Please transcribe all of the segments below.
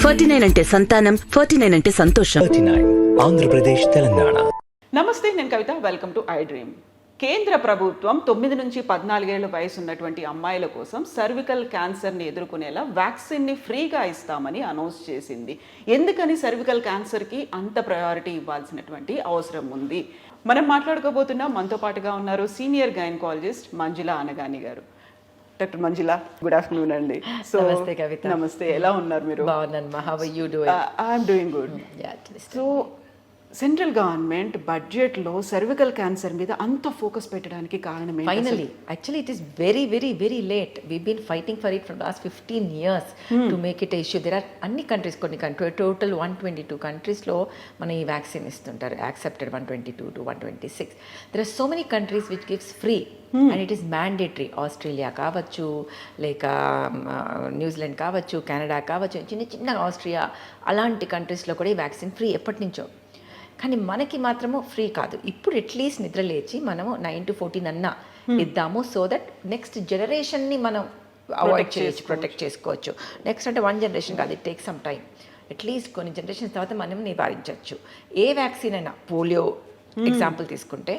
49 అంటే సంతానం, 49 అంటే సంతోషం. 39 ఆంధ్రప్రదేశ్, తెలంగాణ. నమస్తే, నేను కవిత. Welcome to iDream. కేంద్ర ప్రభుత్వం 9 నుంచి 14 ఏళ్ల వయసు ఉన్నటువంటి అమ్మాయిల కోసం సర్వికల్ క్యాన్సర్ని ఎదుర్కొనేలా వ్యాక్సిన్ని ఫ్రీగా ఇస్తామని అనౌన్స్ చేసింది. ఎందుకని సర్వికల్ క్యాన్సర్కి అంత ప్రయారిటీ ఇవ్వాల్సినటువంటి అవసరం ఉంది? మనం మాట్లాడుకోబోతున్నాం. మనతో పాటుగా ఉన్నారు సీనియర్ గైనకాలజిస్ట్ మంజుల అనగాని గారు. డాక్టర్ మంజుల, గుడ్ ఆఫ్టర్నూన్ అండి. సో నమస్తే కవిత. నమస్తే, ఎలా ఉన్నారు మీరు? బాగున్నాను. How are you doing? I'm doing good. So central government బడ్జెట్లో సర్వికల్ క్యాన్సర్ మీద అంత ఫోకస్ పెట్టడానికి కారణం ఏంటి? Finally actually it is very very very late. We been fighting for it from last 15 years to make it issue. There are అన్ని countries, కొన్ని total 122 కంట్రీస్లో మన ఈ వ్యాక్సిన్ ఇస్తుంటారు. Accepted 122 to 126. There are so many countries which gives free and it is mandatory. Australia కావచ్చు, లేక New Zealand కావచ్చు, Canada కావచ్చు, చిన్న చిన్న ఆస్ట్రియా అలాంటి కంట్రీస్లో కూడా ఈ వ్యాక్సిన్ ఫ్రీ ఎప్పటి నుంచో. కానీ మనకి మాత్రము ఫ్రీ కాదు. ఇప్పుడు అట్లీస్ట్ నిద్ర లేచి మనము 9 to 14 అన్నా ఇద్దాము, సో దట్ నెక్స్ట్ జనరేషన్ని మనం అవాయిడ్ చేయొచ్చు, ప్రొటెక్ట్ చేసుకోవచ్చు. నెక్స్ట్ అంటే 1 generation కాదు, it take some time. At least కొన్ని జనరేషన్స్ తర్వాత మనం నివారించవచ్చు. ఏ వ్యాక్సిన్ అయినా, పోలియో ఎగ్జాంపుల్ తీసుకుంటే,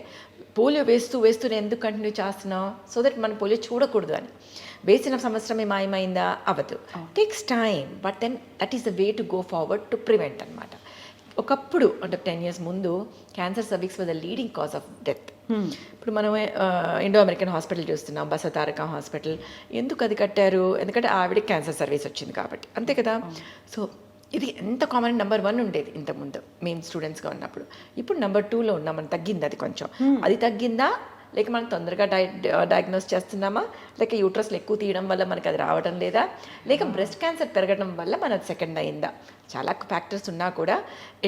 పోలియో వేస్తూ ఎందుకు కంటిన్యూ చేస్తున్నాం? సో దట్ మనం పోలియో చూడకూడదు అని. వేసిన సంవత్సరమే మాయమైందా? అవ్వదు. Takes time, but then that is the way to go forward to prevent అనమాట. ఒకప్పుడు అంటే 10 years ముందు cancer cervix was the leading cause of death. ఇప్పుడు మనం ఇండో అమెరికన్ హాస్పిటల్ చూస్తున్నాం, బసతారక హాస్పిటల్. ఎందుకు అది కట్టారు? ఎందుకంటే ఆవిడకి క్యాన్సర్ సర్వీస్ వచ్చింది కాబట్టి, అంతే కదా. సో ఇది ఎంత కామన్. నెంబర్ 1 ఉండేది ఇంతకుముందు మేము స్టూడెంట్స్గా ఉన్నప్పుడు. ఇప్పుడు నెంబర్ 2లో ఉన్నాం. మనం తగ్గింది అది కొంచెం. అది తగ్గిందా, లేక మనం తొందరగా డయాగ్నోస్ చేస్తున్నామా, లేక యూట్రస్లో ఎక్కువ తీయడం వల్ల మనకి అది రావడం లేదా, లేక బ్రెస్ట్ క్యాన్సర్ పెరగడం వల్ల మనది సెకండ్ అయిందా? చాలా ఫ్యాక్టర్స్ ఉన్నా కూడా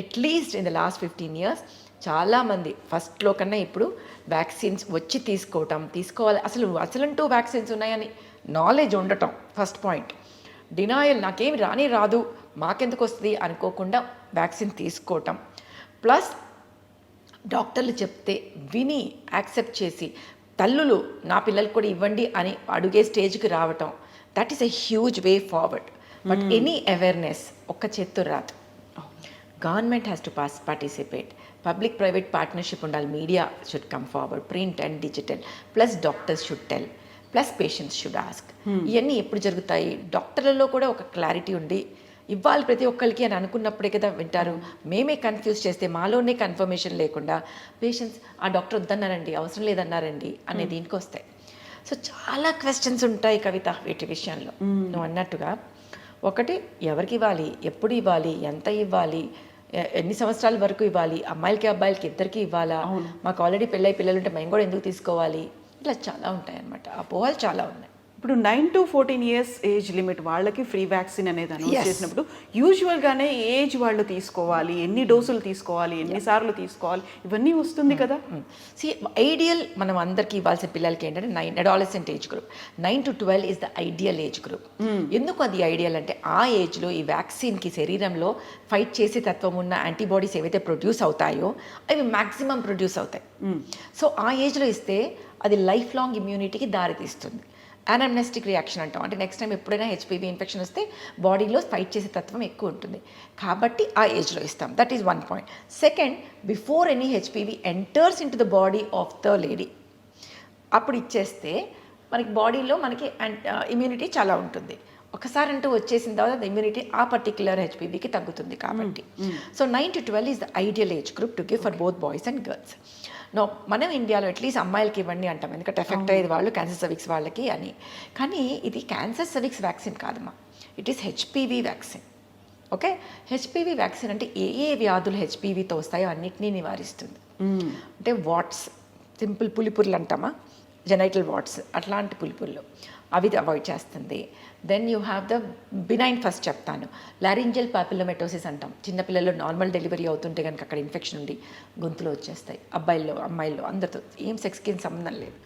at least in the last 15 years చాలామంది ఫస్ట్లో కన్నా ఇప్పుడు వ్యాక్సిన్స్ వచ్చి తీసుకోవాలి. అసలంటూ వ్యాక్సిన్స్ ఉన్నాయని నాలెడ్జ్ ఉండటం ఫస్ట్ పాయింట్. డినాయల్, నాకేమి రాదు, మాకెందుకు వస్తుంది అనుకోకుండా వ్యాక్సిన్ తీసుకోవటం. ప్లస్ డాక్టర్లు చెప్తే విని యాక్సెప్ట్ చేసి, తల్లులు నా పిల్లలకు కూడా ఇవ్వండి అని అడిగే స్టేజ్కి రావటం, that is a huge way forward. But any awareness ఒక్క చేత్తో రాదు. Government has to participate. Public private partnership ఉండాలి. Media should come forward, print and digital. Plus doctors should tell, plus patients should ask. ఇవన్నీ ఎప్పుడు జరుగుతాయి? డాక్టర్లలో కూడా ఒక clarity ఉండి ఇవ్వాలి ప్రతి ఒక్కరికి అని అనుకున్నప్పుడే కదా వింటారు. మేమే కన్ఫ్యూజ్ చేస్తే, మాలోనే కన్ఫర్మేషన్ లేకుండా పేషెంట్స్ ఆ డాక్టర్ వద్దన్నారండి, అవసరం లేదన్నారండి అనే దీనికి వస్తాయి. సో చాలా క్వశ్చన్స్ ఉంటాయి కవిత వీటి విషయంలో. నువ్వు అన్నట్టుగా, ఒకటి ఎవరికి ఇవ్వాలి, ఎప్పుడు ఇవ్వాలి, ఎంత ఇవ్వాలి, ఎన్ని సంవత్సరాల వరకు ఇవ్వాలి, అమ్మాయిలకి అబ్బాయిలకి ఇద్దరికి ఇవ్వాలా, మాకు ఆల్రెడీ పిల్లలు ఉంటే మేము కూడా ఎందుకు తీసుకోవాలి, ఇట్లా చాలా ఉంటాయి అన్నమాట. అపోహలు చాలా ఉన్నాయి. ఇప్పుడు 9 to 14 years ఏజ్ లిమిట్ వాళ్ళకి ఫ్రీ వ్యాక్సిన్ అనేది అనౌన్స్ చేసినప్పుడు యూజువల్గానే ఏజ్ వాళ్ళు తీసుకోవాలి, ఎన్ని డోసులు తీసుకోవాలి, ఎన్నిసార్లు తీసుకోవాలి, ఇవన్నీ వస్తుంది కదా. ఐడియల్ మనం అందరికీ ఇవ్వాల్సిన పిల్లలకి ఏంటంటే adolescent age group. 9 to 12 is the ideal age group. ఎందుకు అది ఐడియల్ అంటే, ఆ ఏజ్లో ఈ వ్యాక్సిన్కి శరీరంలో ఫైట్ చేసే తత్వం ఉన్న యాంటీబాడీస్ ఏవైతే ప్రొడ్యూస్ అవుతాయో అవి మ్యాక్సిమం ప్రొడ్యూస్ అవుతాయి. సో ఆ ఏజ్లో ఇస్తే అది లైఫ్ లాంగ్ ఇమ్యూనిటీకి దారితీస్తుంది. అనమ్నెస్టిక్ రియాక్షన్ అంటాం. అంటే నెక్స్ట్ టైం ఎప్పుడైనా హెచ్పివి ఇన్ఫెక్షన్ వస్తే బాడీలో ఫైట్ చేసే తత్వం ఎక్కువ ఉంటుంది కాబట్టి ఆ ఏజ్లో ఇస్తాం. That is 1 point. Second, before any HPV enters in to the body of the lady అప్పుడు ఇచ్చేస్తే మనకి బాడీలో మనకి ఇమ్యూనిటీ చాలా ఉంటుంది. ఒకసారి అంటూ వచ్చేసిన తర్వాత ఇమ్యూనిటీ ఆ పర్టిక్యులర్ హెచ్పివికి తగ్గుతుంది కాబట్టి. So 9 to 12 is the ideal age group two give for both boys and girls. మనం ఇండియాలో అట్లీస్ట్ అమ్మాయిలకి ఇవ్వండి అంటాం, ఎందుకంటే ఎఫెక్ట్ అయ్యేది వాళ్ళు క్యాన్సర్ సర్విక్స్ వాళ్ళకి అని. కానీ ఇది క్యాన్సర్ సర్విక్స్ వ్యాక్సిన్ కాదమ్మా, it is HPV vaccine. Okay, HPV vaccine అంటే ఏ వ్యాధులు హెచ్పివితో వస్తాయో అన్నిటినీ నివారిస్తుంది. అంటే వాట్స్, సింపుల్ పులిపుర్లు అంటామా, జెనైటల్ వాట్స్, అట్లాంటి పులిపుర్లు అవి అవాయిడ్ చేస్తుంది. Then you have the benign, first చెప్తాను, లారింజియల్ పాపిలోమెటోసిస్ అంటాం. చిన్నపిల్లల్లో నార్మల్ డెలివరీ అవుతుంటే కనుక అక్కడ ఇన్ఫెక్షన్ ఉండి గొంతులో వచ్చేస్తాయి, అబ్బాయిల్లో అమ్మాయిల్లో అందరితో, ఏం సెక్స్కి సంబంధం లేదు.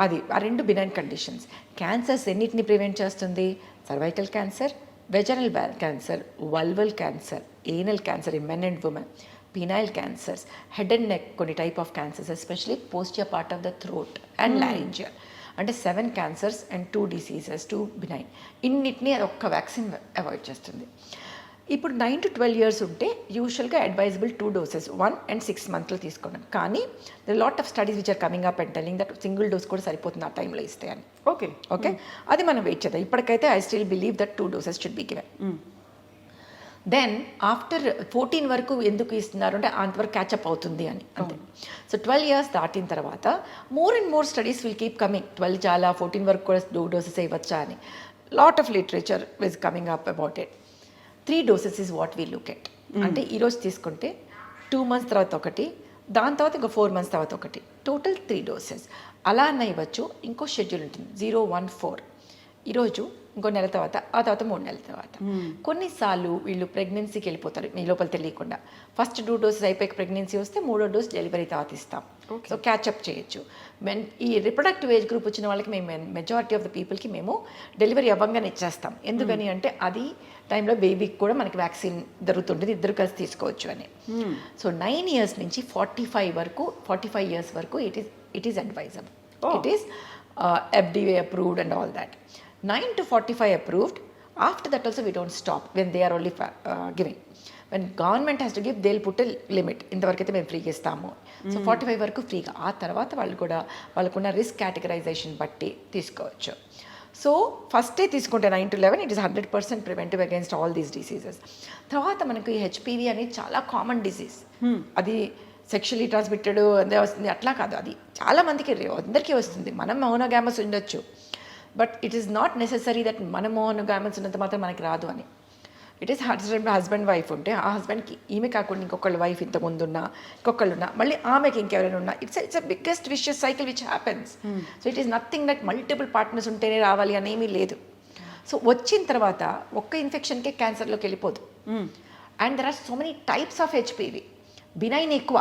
అది ఆ 2 బినైన్ కండిషన్స్. క్యాన్సర్స్ ఎన్నిటిని ప్రివెంట్ చేస్తుంది? Cervical cancer, vaginal cancer, vulval cancer, anal cancer in men and women, penile cancers, head and neck కొన్ని type of cancers, especially posterior part of the throat and laryngeal. అంటే 7 cancers and 2 diseases, 2 benign. ఇన్నిటిని అది ఒక్క vaccine avoid చేస్తుంది. ఇప్పుడు 9 to 12 years ఉంటే యూజువల్గా advisable 2 doses 1 and 6 months తీసుకోవడం. కానీ lot of studies which are coming up and telling that single dose కూడా సరిపోతుంది ఆ టైంలో ఇస్తే అని. ఓకే అది మనం వెయిట్ చేద్దాం. ఇప్పటికైతే I still believe that 2 doses should be given. Then after 14 వరకు ఎందుకు ఇస్తున్నారు అంటే అంతవరకు క్యాచప్ అవుతుంది అని అంతే. సో 12 years దాటిన తర్వాత more and more studies will keep coming. 12 చాలా 14 వరకు కూడా 2 doses ఇవ్వచ్చా అని lot of literature is coming up about it. 3 doses is what we look at. అంటే ఈరోజు తీసుకుంటే 2 months తర్వాత ఒకటి, దాని తర్వాత ఇంకో 4 months తర్వాత ఒకటి, టోటల్ 3 doses. అలా అన్న ఇవ్వచ్చు. ఇంకో షెడ్యూల్ ఉంటుంది 0, 1, 4 ఈరోజు, ఇంకో నెల తర్వాత, ఆ తర్వాత 3 నెలల తర్వాత. కొన్నిసార్లు వీళ్ళు ప్రెగ్నెన్సీకి వెళ్ళిపోతారు మీ లోపల తెలియకుండా. ఫస్ట్ 2 doses అయిపోయి ప్రెగ్నెన్సీ వస్తే 3వ డోస్ డెలివరీ తర్వాత ఇస్తాం. సో క్యాచప్ చేయొచ్చు. ఈ రిప్రొడక్టివ్ ఏజ్ గ్రూప్ వచ్చిన వాళ్ళకి మేము మెజారిటీ ఆఫ్ ద పీపుల్కి మేము డెలివరీ అవ్వంగానే ఇచ్చేస్తాం. ఎందుకని అంటే అది టైంలో బేబీకి కూడా మనకి వ్యాక్సిన్ దొరుకుతుంటుంది, ఇద్దరు కలిసి తీసుకోవచ్చు అని. సో 9 years నుంచి 45 years వరకు it is advisable. It is FDA approved and all that. 9 to 45 approved. After that also we don't stop when they are only giving. When government has to give, they'll put a limit. ఇంతవరకు అయితే మేము ఫ్రీగా ఇస్తాము. So 45 వరకు ఫ్రీగా. ఆ తర్వాత వాళ్ళు కూడా వాళ్ళకున్న రిస్క్ కేటగరైజేషన్ బట్టి తీసుకోవచ్చు. సో ఫస్టే తీసుకుంటే 9 to 11 it is 100% preventive against all these diseases. తర్వాత మనకు ఈ హెచ్పివి అనేది చాలా కామన్ డిసీజ్. అది సెక్షువల్లీ ట్రాన్స్మిటెడ్ అదే వస్తుంది అట్లా కాదు. అది చాలా మందికి అందరికీ వస్తుంది. మనం మోనోగామస్ ఉండొచ్చు, but it is not necessary that మనం మోనోగామస్ ఉన్నంత మాత్రం మనకి రాదు అని. ఇట్ ఈస్ హస్బెండ్ వైఫ్ ఉంటే ఆ హస్బెండ్కి ఈమె కాకుండా ఇంకొకళ్ళ వైఫ్ ఇంతకుముందు ఉన్నా, ఇంకొకళ్ళు ఉన్నా, మళ్ళీ ఆమెకి ఇంకెవరైనా ఉన్నా, it's a biggest vicious cycle which happens. So it is nothing that multiple partners ఉంటేనే రావాలి అనేమీ లేదు. సో వచ్చిన తర్వాత ఒక్క ఇన్ఫెక్షన్కే క్యాన్సర్లోకి వెళ్ళిపోదు. And there are so many types of HPV. Benign ఎక్కువ,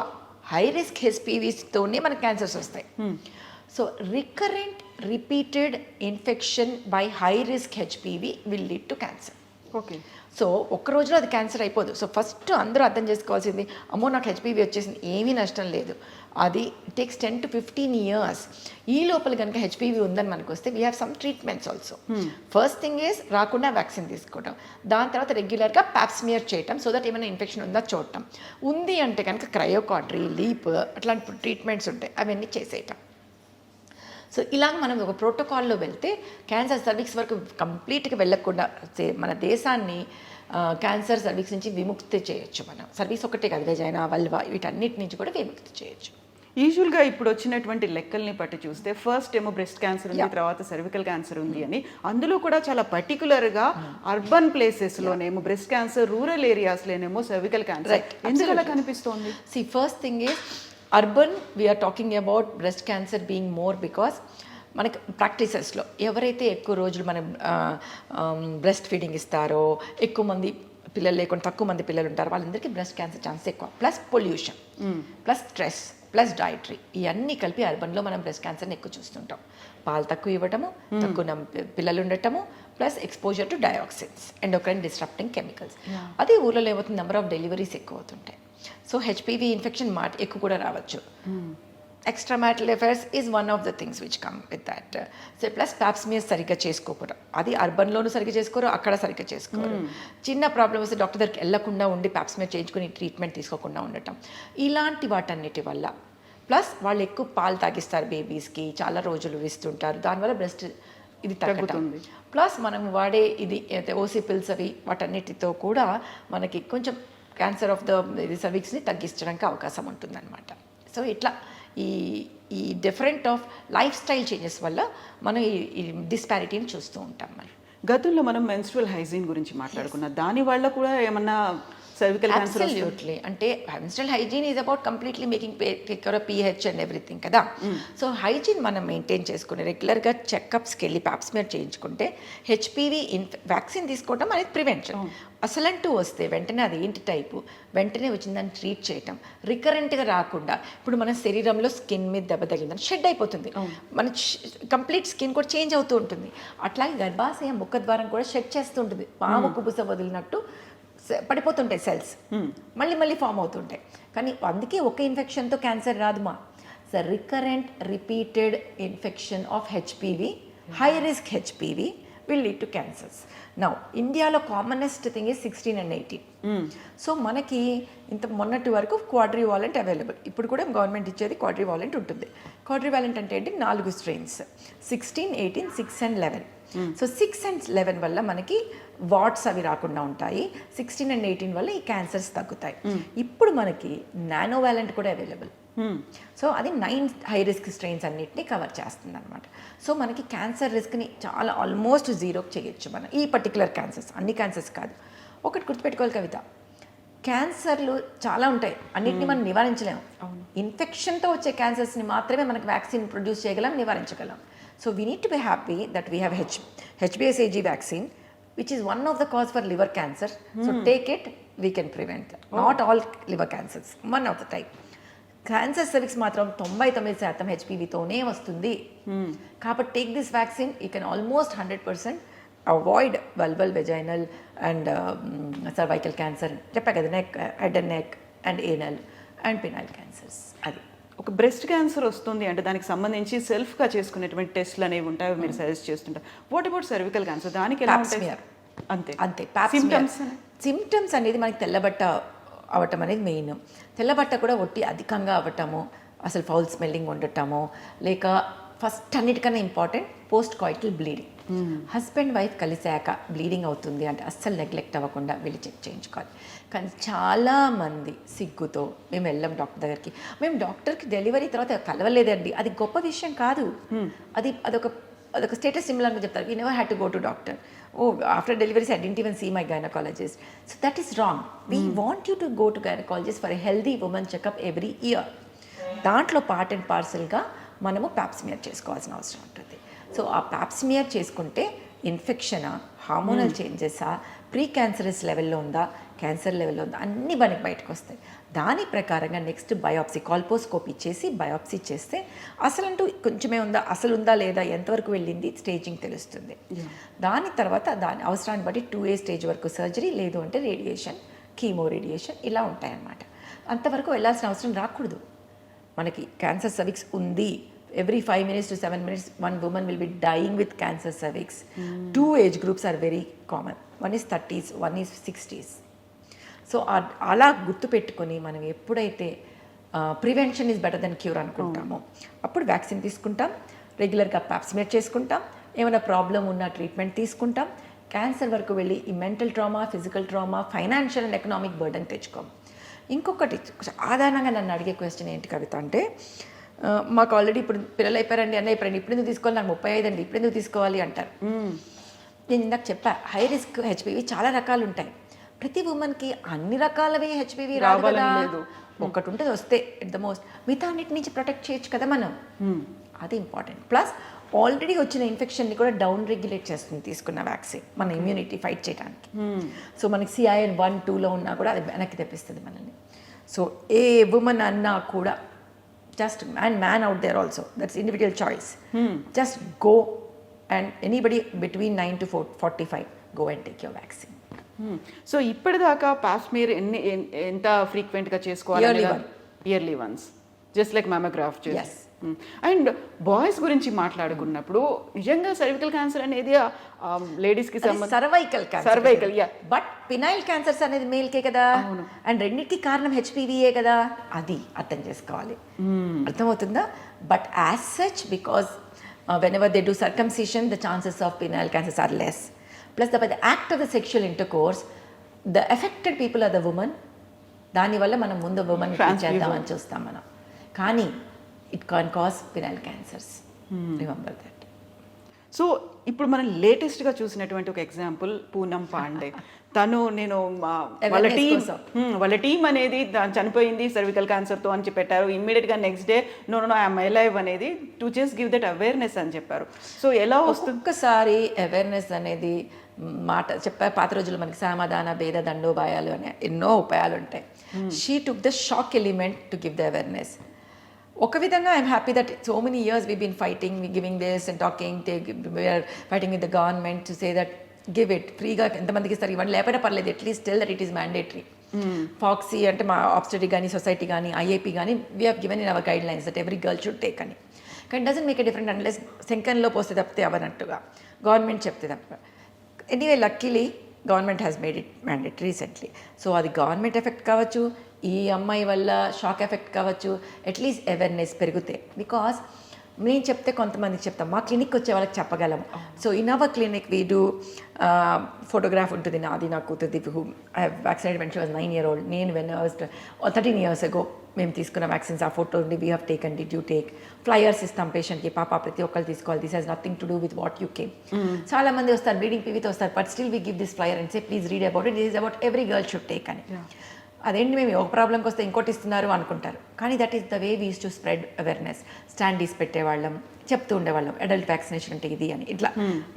హై రిస్క్ హెచ్పివిస్తోనే మనకు క్యాన్సర్స్ వస్తాయి. So recurrent repeated infection by high risk HPV will lead to cancer. Okay. So ఒక్క రోజులో అది క్యాన్సర్ అయిపోదు. సో ఫస్ట్ అందరూ అర్థం చేసుకోవాల్సింది, అమ్మో నాకు హెచ్పివి వచ్చేసింది, ఏమీ నష్టం లేదు. అది టేక్స్ 10 to 15 years. ఈ లోపల కనుక హెచ్పివి ఉందని మనకు వస్తే we have some treatments also. First thing is రాకుండా వ్యాక్సిన్ తీసుకోవడం, దాని తర్వాత రెగ్యులర్గా ప్యాప్స్మియర్ చేయటం, సో దట్ ఏమైనా ఇన్ఫెక్షన్ ఉందా చూడటం. ఉంది అంటే కనుక క్రయోకాట్రీ, లీప్ అట్లాంటి ట్రీట్మెంట్స్ ఉంటాయి, అవన్నీ చేసేయటం. సో ఇలాగ మనం ఒక ప్రోటోకాల్లో వెళ్తే క్యాన్సర్ సర్వీక్స్ వరకు కంప్లీట్గా వెళ్ళకుండా మన దేశాన్ని క్యాన్సర్ సర్వీక్స్ నుంచి విముక్తి చేయొచ్చు. మనం సర్వీస్ ఒకటే కాదు, వెజైనా, వల్వా వీటన్నిటి నుంచి కూడా విముక్తి చేయొచ్చు. యూజువల్గా ఇప్పుడు వచ్చినటువంటి లెక్కల్ని బట్టి చూస్తే ఫస్ట్ ఏమో బ్రెస్ట్ క్యాన్సర్ ఉంది, తర్వాత సర్వికల్ క్యాన్సర్ ఉంది అని. అందులో కూడా చాలా పర్టికులర్గా అర్బన్ ప్లేసెస్లోనేమో బ్రెస్ట్ క్యాన్సర్, రూరల్ ఏరియాస్లోనేమో సర్వికల్ క్యాన్సర్. ఎందుకు అలా కనిపిస్తోంది? First thing is urban we're talking about breast cancer being more because మనకి ప్రాక్టీసెస్లో ఎవరైతే ఎక్కువ రోజులు మనం బ్రెస్ట్ ఫీడింగ్ ఇస్తారో, ఎక్కువ మంది పిల్లలు లేకుండా తక్కువ మంది పిల్లలు ఉంటారు, వాళ్ళందరికీ బ్రెస్ట్ క్యాన్సర్ ఛాన్స్ ఎక్కువ. Plus pollution, plus stress, plus dietary, ఇవన్నీ కలిపి అర్బన్లో మనం బ్రెస్ట్ క్యాన్సర్ని ఎక్కువ చూస్తుంటాం. పాలు తక్కువ ఇవ్వటము, తక్కువ పిల్లలు ఉండటము, plus exposure to dioxins, endocrine disrupting chemicals. అదే ఊళ్ళో ఏమవుతుంది, నెంబర్ ఆఫ్ డెలివరీస్ ఎక్కువ అవుతుంటాయి. సో హెచ్పివి ఇన్ఫెక్షన్ ఎక్కువ కూడా రావచ్చు. Extramarital affairs is one of the things which come with that. So plus pap smear సరిగ్గా చేసుకోకూడదు. అది అర్బన్లోనూ సరిగ్గా చేసుకోరు, అక్కడ సరిగ్గా చేసుకోరు. చిన్న ప్రాబ్లమ్ వస్తే డాక్టర్ దగ్గరికి వెళ్లకుండా ఉండి ప్యాప్స్మియర్ చేయించుకుని ట్రీట్మెంట్ తీసుకోకుండా ఉండటం, ఇలాంటి వాటన్నిటి వల్ల. ప్లస్ వాళ్ళు ఎక్కువ పాలు తాగిస్తారు బేబీస్కి, చాలా రోజులు ఇస్తుంటారు, దానివల్ల బ్రెస్ట్ ఇది తగ్గుతుంది. ప్లస్ మనం వాడే ఇది ఓసీ పిల్స్ అవి వాటన్నిటితో కూడా మనకి కొంచెం క్యాన్సర్ ఆఫ్ ద సర్విక్స్ని తగ్గించడానికి అవకాశం ఉంటుందన్నమాట. సో ఇట్లా ఈ different of life style changes వల్ల మనం ఈ డిస్పారిటీని చూస్తూ ఉంటాం. మనం గతంలో మనం మెన్స్ట్రువల్ హైజీన్ గురించి మాట్లాడుకున్నాం, దాని వల్ల కూడా ఏమన్నా cervical cancer? Absolutely. అంటే menstrual hygiene is about completely making take care of pH and everything కదా. సో హైజీన్ మనం మెయింటైన్ చేసుకుని రెగ్యులర్గా చెకప్స్కి వెళ్ళి ప్యాప్స్మియర్ చేయించుకుంటే హెచ్పివి వ్యాక్సిన్ తీసుకోవడం అనేది ప్రివెన్షన్. అసలంటూ వస్తే వెంటనే అది ఏంటి టైపు, వెంటనే వచ్చిందని ట్రీట్ చేయటం, రికరెంట్గా రాకుండా. ఇప్పుడు మన శరీరంలో స్కిన్ మీద దెబ్బ తగిలిందని షెడ్ అయిపోతుంది, మన కంప్లీట్ స్కిన్ కూడా చేంజ్ అవుతూ ఉంటుంది. అట్లాగే గర్భాశయ ముఖద్వారం కూడా షెడ్ చేస్తూ ఉంటుంది, పాము కుబుస వదిలినట్టు పడిపోతుంటాయి సెల్స్, మళ్ళీ ఫామ్ అవుతుంటాయి. కానీ అందుకే ఒక ఇన్ఫెక్షన్తో క్యాన్సర్ రాదు మా. So recurrent repeated infection of HPV, high risk HPV will lead to cancers. Now, ఇండియాలో commonest thing is 16 and 18. So మనకి ఇంత మొన్నటి వరకు క్వాడ్రివాలెంట్ అవైలబుల్. ఇప్పుడు కూడా గవర్నమెంట్ ఇచ్చేది క్వాడ్రివాలెంట్ ఉంటుంది. క్వాడ్రివాలెంట్ అంటే ఏంటి? 4 స్ట్రెయిన్స్, 16, 18, 6 and 11. సో 6 and 11 వల్ల మనకి వాట్స్ అవి రాకుండా ఉంటాయి. 16 and 18 వల్ల ఈ క్యాన్సర్స్ తగ్గుతాయి. ఇప్పుడు మనకి నానోవాలెంట్ కూడా అవైలబుల్. సో అది 9 హై రిస్క్ స్ట్రెయిన్స్ అన్నిటిని కవర్ చేస్తుంది అనమాట. సో మనకి క్యాన్సర్ రిస్క్ని చాలా ఆల్మోస్ట్ జీరోకి చేయొచ్చు మనం. ఈ పర్టికులర్ క్యాన్సర్స్, అన్ని క్యాన్సర్స్ కాదు. ఒకటి గుర్తుపెట్టుకోవాలి కవిత, క్యాన్సర్లు చాలా ఉంటాయి, అన్నిటిని మనం నివారించలేము. ఇన్ఫెక్షన్తో వచ్చే క్యాన్సర్స్ని మాత్రమే మనకు వ్యాక్సిన్ ప్రొడ్యూస్ చేయగలం, నివారించగలం. So we need to be happy that we have HBsAg vaccine, which is one of the cause for liver cancer. So take it, we can prevent. Not all liver cancers, one of the type. Cancer cervix మాత్రం 99% హెచ్పివితోనే వస్తుంది. కాబట్టి take this vaccine, you can almost 100% avoid vulval vaginal and cervical cancer, చెప్పా కదా, head and neck and anal and penile cancers. అది ఒక breast cancer వస్తుంది అంటే దానికి సంబంధించి సెల్ఫ్గా చేసుకునేటువంటి టెస్ట్లు అనేవి ఉంటాయి, మీరు సజెస్ట్ చేస్తుంటారు. What about cervical cancer? దానికి ఎలా ఉంటాయి? అంతే అంతే. సిమ్టమ్స్ అనేది మనకి తెల్లబట్ట అవ్వటం అనేది మెయిన్. తెల్లబట్ట కూడా ఒట్టి అధికంగా అవ్వటము, అసలు ఫౌల్ స్మెల్లింగ్ ఉండటము, లేక ఫస్ట్ అన్నిటికన్నా important post coital bleeding. Husband wife కలిసాక బ్లీడింగ్ అవుతుంది అంటే అస్సలు నెగ్లెక్ట్ అవ్వకుండా వెళ్ళి చెక్ చేయించుకోవాలి. కానీ చాలామంది సిగ్గుతో మేము వెళ్ళాం డాక్టర్ దగ్గరికి, మేము డాక్టర్కి డెలివరీ తర్వాత కలవలేదండి, అది గొప్ప విషయం కాదు. అదొక స్టేటస్ సింబల్ అని చెప్తారు. You never had to go to doctor. After deliveries I didn't even see my gynaecologist. So that is wrong. We want you to go to gynaecologist for a healthy women checkup every year. దాంట్లో part and పార్సల్గా మనము pap smear చేసుకోవాల్సిన అవసరం ఉంటుంది. సో ఆ pap smear చేసుకుంటే ఇన్ఫెక్షనా, హార్మోనల్ చేంజెసా, ప్రీ క్యాన్సరస్ లెవెల్లో ఉందా, క్యాన్సర్ లెవెల్లో ఉందా, అన్నీ మనకి బయటకు వస్తాయి. దాని ప్రకారంగా నెక్స్ట్ బయాప్సీ, కాల్పోస్కోపీ చేసి బయాప్సీ చేస్తే అసలంటూ కొంచెమే ఉందా, అసలు ఉందా లేదా, ఎంతవరకు వెళ్ళింది, స్టేజింగ్ తెలుస్తుంది. దాని తర్వాత దాని అవసరాన్ని బట్టి 2A స్టేజ్ వరకు సర్జరీ, లేదు అంటే రేడియేషన్, కీమో రేడియేషన్, ఇలా ఉంటాయన్నమాట. అంతవరకు వెళ్ళాల్సిన అవసరం రాకూడదు. మనకి క్యాన్సర్ సర్విక్స్ ఉంది, every 5 minutes to 7 minutes one woman will be dying with cancer cervix. 2 age groups are very common. One is 30s, one is 60s. So అలా గుర్తుపెట్టుకొని మనం ఎప్పుడైతే prevention is better then cure అనుకుంటామో అప్పుడు vaccine తీసుకుంటాం, రెగ్యులర్గా Pap smear చేసుకుంటాం, ఏమైనా ప్రాబ్లం ఉన్న ట్రీట్మెంట్ తీసుకుంటాం. క్యాన్సర్ వరకు వెళ్ళి ఈ mental trauma, physical trauma, financial and economic burden తెచ్చుకోం. ఇంకొకటి సాధారణంగా నన్ను అడిగే క్వశ్చన్ ఏంటి కవిత అంటే, మాకు ఆల్రెడీ ఇప్పుడు పిల్లలు అయిపోయారండి, అన్న అయిపోయారండి, ఇప్పుడు ఎందుకు తీసుకోవాలి, నాకు 35 అండి, ఇప్పుడు ఎందుకు తీసుకోవాలి అంటారు. నేను ఇందాక చెప్పా, హై రిస్క్ హెచ్పివి చాలా రకాలు ఉంటాయి. ప్రతి ఉమెన్కి అన్ని రకాలవి హెచ్పివి రాదు. ఒకటి ఉంటుంది, వస్తే ఎట్ ద మోస్ట్ మిగతా అన్నిటి నుంచి ప్రొటెక్ట్ చేయొచ్చు కదా మనం. అది ఇంపార్టెంట్. ప్లస్ ఆల్రెడీ వచ్చిన ఇన్ఫెక్షన్ని కూడా డౌన్ రెగ్యులేట్ చేస్తుంది తీసుకున్న వ్యాక్సిన్, మన ఇమ్యూనిటీ ఫైట్ చేయడానికి. సో మనకి CIN 1, 2లో ఉన్నా కూడా అది వెనక్కి తెప్పిస్తుంది మనల్ని. సో ఏ ఉమెన్ అన్నా కూడా just and man out there also, that's individual choice. Just go, and anybody between 9 to 45 go and take your vaccine. So ఇప్పటిదాకా ప్యాప్స్మియర్ ఎంత ఫ్రీక్వెంట్గా చేసుకోవాలి? Yearly once, just like mammograph. And boys గురించి మాట్లాడుకున్నప్పుడు నిజంగా cervical cancer అనేది లేడీస్కి cervical, but penile cancers అనేది మేల్కే కదా, అండ్ రెండింటికి కారణం హెచ్పివియే కదా, అది అర్థం చేసుకోవాలి. అర్థమవుతుందా? But as such, because whenever they do circumcision, the chances of penile cancers are less. Plus by the act of the sexual intercourse, the affected people are the woman. దానివల్ల మనం ముందు ఉమెన్ చేద్దామని చూస్తాం మనం, కానీ it can cause penile cancers. Remember that. So ఇప్పుడు మనం లేటెస్ట్గా చూసినటువంటి ఒక ఎగ్జాంపుల్ పూనం పాండే. తను నేను వాళ్ళ టీం అనేది చనిపోయింది సర్వికల్ క్యాన్సర్తో అని పెట్టారు. ఇమ్మీడియట్గా next day no I'm alive అనేది to just give that awareness అని చెప్పారు. సో ఎలా వస్తుంది? ఒక్కసారి అవేర్నెస్ అనేది మాట చెప్పారు. పాత రోజుల్లో మనకి సమాధాన భేద దండోపాయాలు అనే ఎన్నో ఉపాయాలు ఉంటాయి. She took the shock element to give the awareness. ఒక విధంగా I'm happy that so many years we been fighting, giving this and talking, we're fighting with the government to say that give it ఫ్రీగా. ఎంతమందికి ఇస్తారు ఇవన్నీ లేకపోయినా పర్లేదు, at least tell that it is mandatory. FOGSI అంటే మా ఆబ్స్టెటిక్ కానీ సొసైటీ కానీ IAP కానీ we have given in our guidelines that every girl should take అని. కానీ doesn't make a different unless శంకంలో పోస్తే తప్పితే అవనట్టుగా. గవర్నమెంట్ చెప్తే తప్ప. Anyway luckily government has made it mandatory recently. So అది గవర్నమెంట్ ఎఫెక్ట్ కావచ్చు, ఈ అమ్మాయి వల్ల షాక్ ఎఫెక్ట్ కావచ్చు, అట్లీస్ట్ అవేర్నెస్ పెరుగుతాయి. బికాస్ నేను చెప్తే కొంతమందికి చెప్తాం, మా క్లినిక్ వచ్చే వాళ్ళకి చెప్పగలము. So in our clinic we do photograph ఉంటుంది నాది, నా కూతురుది, who I have vaccinated when she was 9 years old. నేను when I was 13 years ago మేము తీసుకున్న వ్యాక్సిన్స్ ఆ ఫోటో ఉండి we have taken, did you take, flyers ఇస్తాం పేషెంట్కి, పాప ప్రతి ఒక్కరు తీసుకోవాలి, this has nothing to do with what you came. చాలా మంది వస్తారు బ్లీడింగ్ పీవీతో వస్తారు, but still we give this flyer and say please read about it, this is about every girl should take అని. అదేంటి మేము ఒక ప్రాబ్లంకి వస్తే ఇంకోటి ఇస్తున్నారు అనుకుంటారు, కానీ that is the way we use to spread awareness. Standees పెట్టేవాళ్ళం, చెప్తూ ఉండేవాళ్ళం అడల్ట్ వ్యాక్సినేషన్ అంటే ఇది అని. ఇట్లా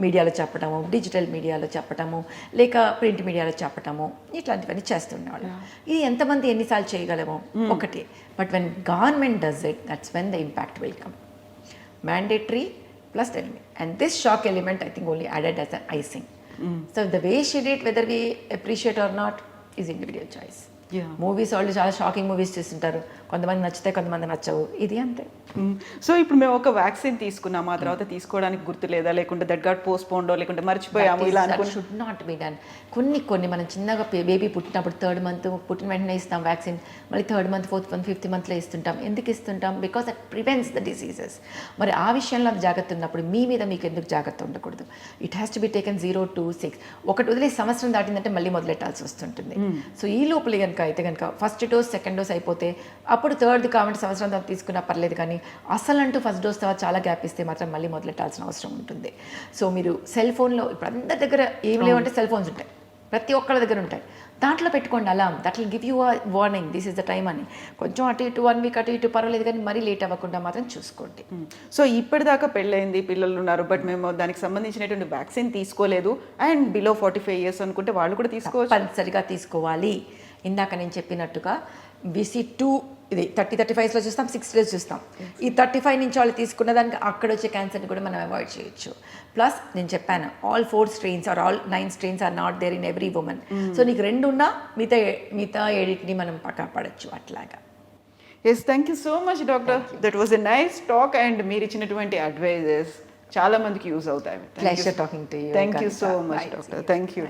మీడియాలో చెప్పటము, డిజిటల్ మీడియాలో చెప్పటము, లేక ప్రింట్ మీడియాలో చెప్పటము, ఇట్లాంటివన్నీ చేస్తుండేవాళ్ళం. ఇది ఎంతమంది ఎన్నిసార్లు చేయగలము ఒకటి. But when government does it, that's when the impact will come. Mandatory plus element, and this shock element I think only added as an icing. So the way she did, whether we appreciate or not, is individual choice. Movies వాళ్ళు చాలా shocking movies చూస్తుంటారు, కొంతమంది నచ్చితే కొంతమంది నచ్చవు, ఇది అంతే. So ఇప్పుడు మేము ఒక వ్యాక్సిన్ తీసుకున్నాము, ఆ తర్వాత తీసుకోవడానికి గుర్తు లేదా, లేకుంటే దట్ గాట్ పోస్ట్పోన్డో, లేకుంటే మర్చిపోయాము, ఇలా అనుకుని షుడ్ నాట్ బి డన్. కొన్ని మనం చిన్నగా బేబీ పుట్టినప్పుడు 3rd month పుట్టిన వెంటనే ఇస్తాం వ్యాక్సిన్, మళ్ళీ 3rd month 4th month 5th monthలో ఇస్తుంటాం. ఎందుకు ఇస్తుంటాం? Because that prevents the diseases. మరి ఆ విషయంలో అది జాగ్రత్త ఉన్నప్పుడు మీ మీద మీకు ఎందుకు జాగ్రత్త ఉండకూడదు? It has to be taken 0 to 6. ఒకటి వదిలేసి సంవత్సరం దాటిందంటే మళ్ళీ మొదలెట్టాల్సి వస్తుంటుంది. సో ఈ లోపల కనుక అయితే కనుక ఫస్ట్ డోస్ సెకండ్ డోస్ అయిపోతే అప్పుడు 3rd కాబట్టి సంవత్సరం తర్వాత తీసుకున్నా పర్లేదు, కానీ అసలు అంటూ ఫస్ట్ డోస్ తర్వాత చాలా గ్యాప్ ఇస్తే మాత్రం మళ్ళీ మొదలెట్టాల్సిన అవసరం ఉంటుంది. సో మీరు సెల్ ఫోన్లో ఇప్పుడు అందరి దగ్గర ఏం లేవంటే సెల్ ఫోన్స్ ఉంటాయి, ప్రతి ఒక్కళ్ళ దగ్గర ఉంటాయి, దాంట్లో పెట్టుకోండి alarm, that will give you a warning, this is the time అని. కొంచెం అటు ఇటు 1 week అటు ఇటు పర్వాలేదు, కానీ మరీ లేట్ అవ్వకుండా మాత్రం చూసుకోండి. సో ఇప్పటిదాకా పెళ్ళయింది, పిల్లలు ఉన్నారు, బట్ మేము దానికి సంబంధించినటువంటి వ్యాక్సిన్ తీసుకోలేదు, అండ్ బిలో 45 years అనుకుంటే వాళ్ళు కూడా తీసుకోవచ్చు, తప్పనిసరిగా తీసుకోవాలి. ఇందాక నేను చెప్పినట్టుగా BC2 ఇది 30-35 చూస్తాం, 60 చూస్తాం. ఈ 35 నుంచి వాళ్ళు తీసుకున్న దానికి అక్కడ వచ్చే క్యాన్సర్ని కూడా మనం అవాయిడ్ చేయొచ్చు. ప్లస్ నేను చెప్పాను, all 4 strains or all 9 strains are not there in every woman. సో నీకు 2 ఉన్నా మిగతా 7ని మనం కాపాడచ్చు అట్లాగా. Yes, thank you so much doctor, that was a nice talk, and మీరు ఇచ్చినటువంటి అడ్వైజెస్ చాలా మందికి యూజ్ అవుతాయి. Pleasure talking to you. Thank you so much doctor, thank you.